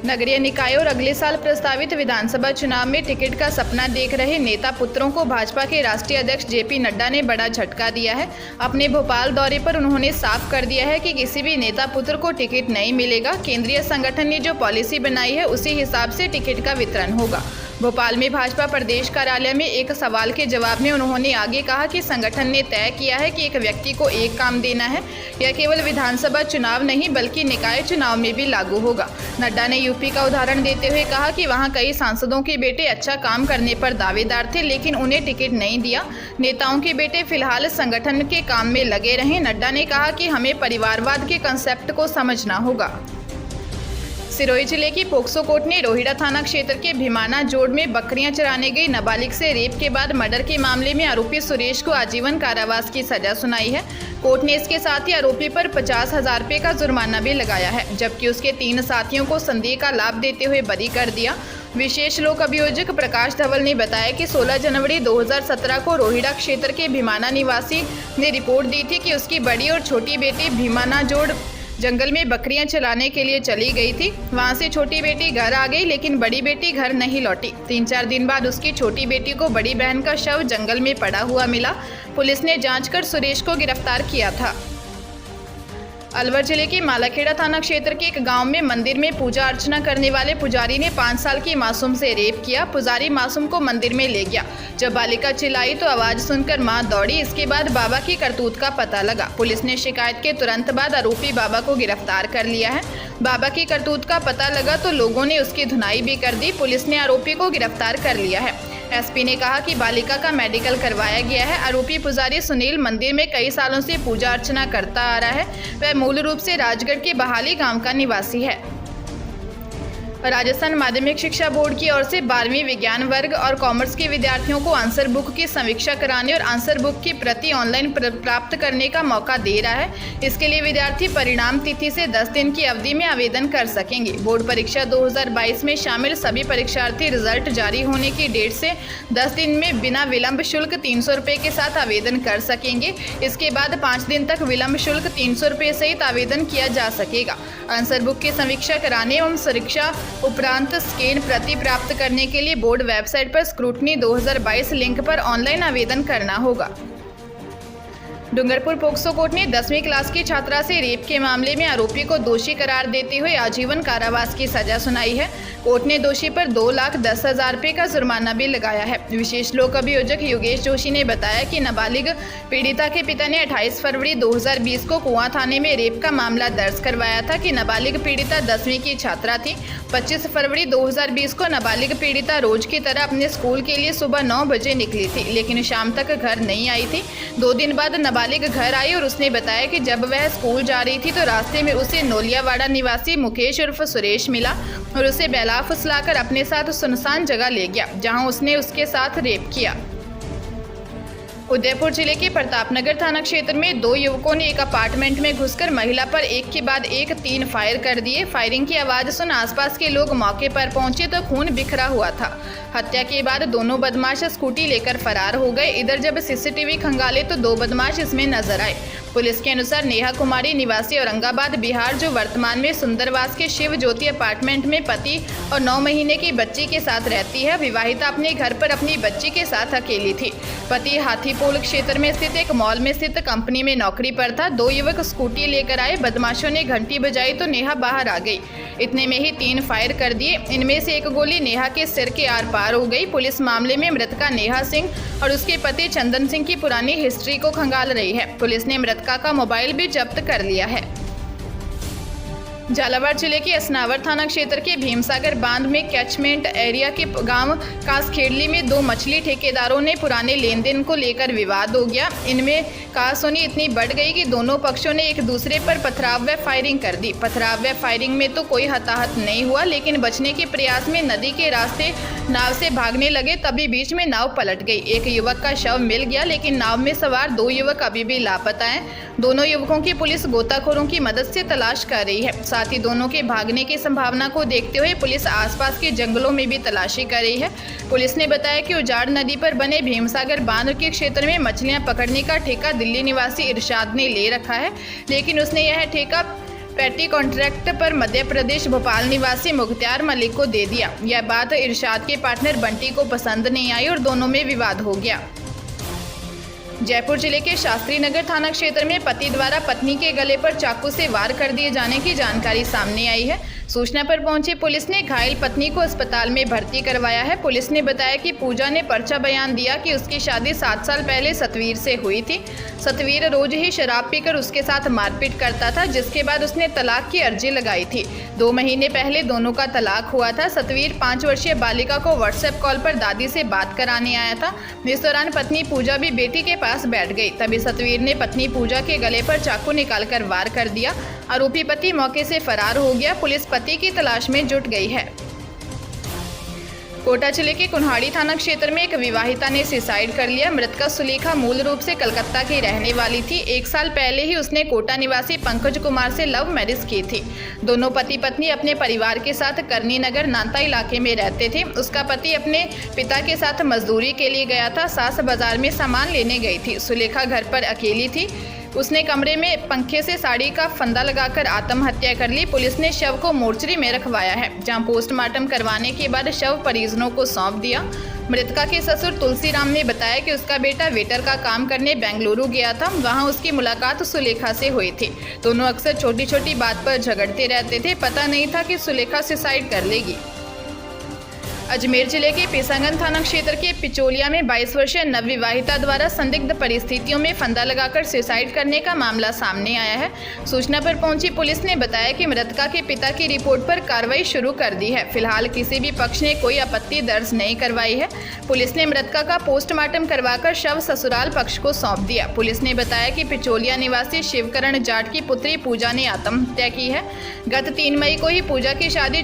नगरीय निकाय और अगले साल प्रस्तावित विधानसभा चुनाव में टिकट का सपना देख रहे नेता पुत्रों को भाजपा के राष्ट्रीय अध्यक्ष जेपी नड्डा ने बड़ा झटका दिया है। अपने भोपाल दौरे पर उन्होंने साफ कर दिया है कि किसी भी नेता पुत्र को टिकट नहीं मिलेगा। केंद्रीय संगठन ने जो पॉलिसी बनाई है उसी हिसाब से टिकट का वितरण होगा। भोपाल में भाजपा प्रदेश कार्यालय में एक सवाल के जवाब में उन्होंने आगे कहा कि संगठन ने तय किया है कि एक व्यक्ति को एक काम देना है। यह केवल विधानसभा चुनाव नहीं बल्कि निकाय चुनाव में भी लागू होगा। नड्डा ने यूपी का उदाहरण देते हुए कहा कि वहां कई सांसदों के बेटे अच्छा काम करने पर दावेदार थे लेकिन उन्हें टिकट नहीं दिया। नेताओं के बेटे फिलहाल संगठन के काम में लगे रहे। नड्डा ने कहा कि हमें परिवारवाद के कंसेप्ट को समझना होगा। सिरोही जिले की पोक्सो कोर्ट ने रोहिड़ा थाना क्षेत्र के भीमाना जोड़ में बकरियां चराने गई नाबालिग से रेप के बाद मर्डर के मामले में आरोपी सुरेश को आजीवन कारावास की सजा सुनाई है। कोर्ट ने इसके साथ ही आरोपी पर 50,000 रुपये का जुर्माना भी लगाया है, जबकि उसके 3 साथियों को संदेह का लाभ देते हुए बरी कर दिया। विशेष लोक अभियोजक प्रकाश धवल ने बताया कि 16 जनवरी 2017 को रोहिड़ा क्षेत्र के भीमाना निवासी ने रिपोर्ट दी थी कि उसकी बड़ी और छोटी बेटी भीमाना जोड़ जंगल में बकरियां चलाने के लिए चली गई थी। वहां से छोटी बेटी घर आ गई लेकिन बड़ी बेटी घर नहीं लौटी। 3-4 दिन बाद उसकी छोटी बेटी को बड़ी बहन का शव जंगल में पड़ा हुआ मिला। पुलिस ने जांच कर सुरेश को गिरफ्तार किया था। अलवर जिले के मालाखेड़ा थाना क्षेत्र के एक गांव में मंदिर में पूजा अर्चना करने वाले पुजारी ने 5 साल की मासूम से रेप किया। पुजारी मासूम को मंदिर में ले गया। जब बालिका चिल्लाई तो आवाज सुनकर मां दौड़ी। इसके बाद बाबा की करतूत का पता लगा। पुलिस ने शिकायत के तुरंत बाद आरोपी बाबा को गिरफ्तार कर लिया है। बाबा की करतूत का पता लगा तो लोगों ने उसकी धुनाई भी कर दी। पुलिस ने आरोपी को गिरफ्तार कर लिया है। एसपी ने कहा कि बालिका का मेडिकल करवाया गया है। आरोपी पुजारी सुनील मंदिर में कई सालों से पूजा अर्चना करता आ रहा है। वह मूल रूप से राजगढ़ के बहाली गांव का निवासी है। राजस्थान माध्यमिक शिक्षा बोर्ड की ओर से 12वीं विज्ञान वर्ग और कॉमर्स के विद्यार्थियों को आंसर बुक की समीक्षा कराने और आंसर बुक की प्रति ऑनलाइन प्राप्त करने का मौका दे रहा है। इसके लिए विद्यार्थी परिणाम तिथि से 10 दिन की अवधि में आवेदन कर सकेंगे। बोर्ड परीक्षा 2022 में शामिल सभी परीक्षार्थी रिजल्ट जारी होने की डेट से 10 दिन में बिना विलंब शुल्क 300 रुपये के साथ आवेदन कर सकेंगे। इसके बाद 5 दिन तक विलंब शुल्क 300 रुपये सहित आवेदन किया जा सकेगा। आंसर बुक की समीक्षा कराने एवं परीक्षा उपरांत स्कैन प्रति प्राप्त करने के लिए बोर्ड वेबसाइट पर स्क्रूटनी 2022 लिंक पर ऑनलाइन आवेदन करना होगा। डूंगरपुर पोक्सो कोर्ट ने 10वीं क्लास की छात्रा से रेप के मामले में आरोपी को दोषी करार देते हुए आजीवन कारावास की सजा सुनाई है। कोर्ट ने दोषी पर 2,10,000 रुपये का जुर्माना भी लगाया है। विशेष लोक अभियोजक योगेश जोशी ने बताया कि नाबालिग पीड़िता के पिता ने 28 फरवरी 2020 को कुआं थाने में रेप का मामला दर्ज करवाया था कि नाबालिग पीड़िता 10वीं की छात्रा थी। 25 फरवरी 2020 को नाबालिग पीड़िता रोज की तरह अपने स्कूल के लिए सुबह 9 बजे निकली थी लेकिन शाम तक घर नहीं आई थी। 2 दिन बाद नाबालिग घर आई और उसने बताया कि जब वह स्कूल जा रही थी तो रास्ते में उसे नोलियावाड़ा निवासी मुकेश उर्फ सुरेश मिला और उसे बहला फुसलाकर अपने साथ सुनसान जगह ले गया जहां उसने उसके साथ रेप किया। उदयपुर जिले के प्रतापनगर थाना क्षेत्र में 2 युवकों ने एक अपार्टमेंट में घुसकर महिला पर एक के बाद एक 3 फायर कर दिए। फायरिंग की आवाज सुन आसपास के लोग मौके पर पहुंचे तो खून बिखरा हुआ था। हत्या के बाद दोनों बदमाश स्कूटी लेकर फरार हो गए। इधर जब सीसीटीवी खंगाले तो 2 बदमाश इसमें नजर आए। पुलिस के अनुसार नेहा कुमारी निवासी औरंगाबाद बिहार जो वर्तमान में सुंदरवास के शिव ज्योति अपार्टमेंट में पति और 9 महीने की बच्ची के साथ रहती है। विवाहिता अपने घर पर अपनी बच्ची के साथ अकेली थी। पति हाथीपोल क्षेत्र में स्थित एक मॉल में स्थित कंपनी में नौकरी पर था। 2 युवक स्कूटी लेकर आए। बदमाशों ने घंटी बजाई तो नेहा बाहर आ गई। इतने में ही 3 फायर कर दिए। इनमें से एक गोली नेहा के सिर के आर पार हो गई। पुलिस मामले में मृतका नेहा सिंह और उसके पति चंदन सिंह की पुरानी हिस्ट्री को खंगाल रही है। पुलिस ने मृतका का मोबाइल भी जब्त कर लिया है। झालावाड़ जिले के असनावर थाना क्षेत्र के भीमसागर बांध में कैचमेंट एरिया के गांव कासखेड़ली में 2 मछली ठेकेदारों ने पुराने लेन देन को लेकर विवाद हो गया। इनमें कहासुनी इतनी बढ़ गई कि दोनों पक्षों ने एक दूसरे पर पथराव व फायरिंग कर दी। पथराव व फायरिंग में तो कोई हताहत नहीं हुआ लेकिन बचने के प्रयास में नदी के रास्ते नाव से भागने लगे तभी बीच में नाव पलट गई। एक युवक का शव मिल गया लेकिन नाव में सवार 2 युवक अभी भी लापता हैं। दोनों युवकों की पुलिस गोताखोरों की मदद से तलाश कर रही है। साथ ही दोनों के भागने की संभावना को देखते हुए पुलिस आसपास के जंगलों में भी तलाशी कर रही है। पुलिस ने बताया कि उजाड़ नदी पर बने भीमसागर बांध के क्षेत्र में मछलियां पकड़ने का ठेका दिल्ली निवासी इरशाद ने ले रखा है लेकिन उसने यह ठेका पैटी कॉन्ट्रैक्ट पर मध्य प्रदेश भोपाल निवासी मुख्तार मलिक को दे दिया। यह बात इरशाद के पार्टनर बंटी को पसंद नहीं आई और दोनों में विवाद हो गया। जयपुर जिले के शास्त्री नगर थाना क्षेत्र में पति द्वारा पत्नी के गले पर चाकू से वार कर दिए जाने की जानकारी सामने आई है। सूचना पर पहुंची पुलिस ने घायल पत्नी को अस्पताल में भर्ती करवाया है। पुलिस ने बताया कि पूजा ने पर्चा बयान दिया कि उसकी शादी 7 साल पहले सतवीर से हुई थी। सतवीर रोज ही शराब पीकर उसके साथ मारपीट करता था, जिसके बाद उसने तलाक की अर्जी लगाई थी। 2 महीने पहले दोनों का तलाक हुआ था। सतवीर 5 वर्षीय बालिका को व्हाट्सएप कॉल पर दादी से बात कराने आया था। इस दौरान पत्नी पूजा भी बेटी के पास बैठ गई। तभी सतवीर ने पत्नी पूजा के गले पर चाकू निकालकर वार कर दिया। आरोपी पति मौके से फरार हो गया। पुलिस पति की तलाश में जुट गई है। कोटा जिले के कुन्हाड़ी थाना क्षेत्र में एक विवाहिता ने सुसाइड कर लिया। मृतका सुलेखा मूल रूप से कलकत्ता की रहने वाली थी। 1 साल पहले ही उसने कोटा निवासी पंकज कुमार से लव मैरिज की थी। दोनों पति पत्नी अपने परिवार के साथ करनी नगर नांता इलाके में रहते थे। उसका पति अपने पिता के साथ मजदूरी के लिए गया था। सास बाजार में सामान लेने गई थी। सुलेखा घर पर अकेली थी। उसने कमरे में पंखे से साड़ी का फंदा लगाकर आत्महत्या कर ली। पुलिस ने शव को मोर्चरी में रखवाया है, जहां पोस्टमार्टम करवाने के बाद शव परिजनों को सौंप दिया। मृतका के ससुर तुलसीराम ने बताया कि उसका बेटा वेटर का काम करने बेंगलुरु गया था। वहां उसकी मुलाकात सुलेखा से हुई थी। दोनों अक्सर छोटी छोटी बात पर झगड़ते रहते थे। पता नहीं था कि सुलेखा सुसाइड कर लेगी। अजमेर जिले के पेसागंज थाना क्षेत्र के पिचोलिया में 22 वर्षीय नवविवाहिता द्वारा संदिग्ध परिस्थितियों में फंदा लगाकर सुसाइड करने का मामला सामने आया है। सूचना पर पहुंची पुलिस ने बताया कि मृतका के पिता की रिपोर्ट पर कार्रवाई शुरू कर दी है। फिलहाल किसी भी पक्ष ने कोई आपत्ति दर्ज नहीं करवाई है। पुलिस ने मृतका का पोस्टमार्टम करवाकर शव ससुराल पक्ष को सौंप दिया। पुलिस ने बताया कि पिचोलिया निवासी शिवकरण जाट की पुत्री पूजा ने आत्महत्या की है। गत 3 मई को ही पूजा की शादी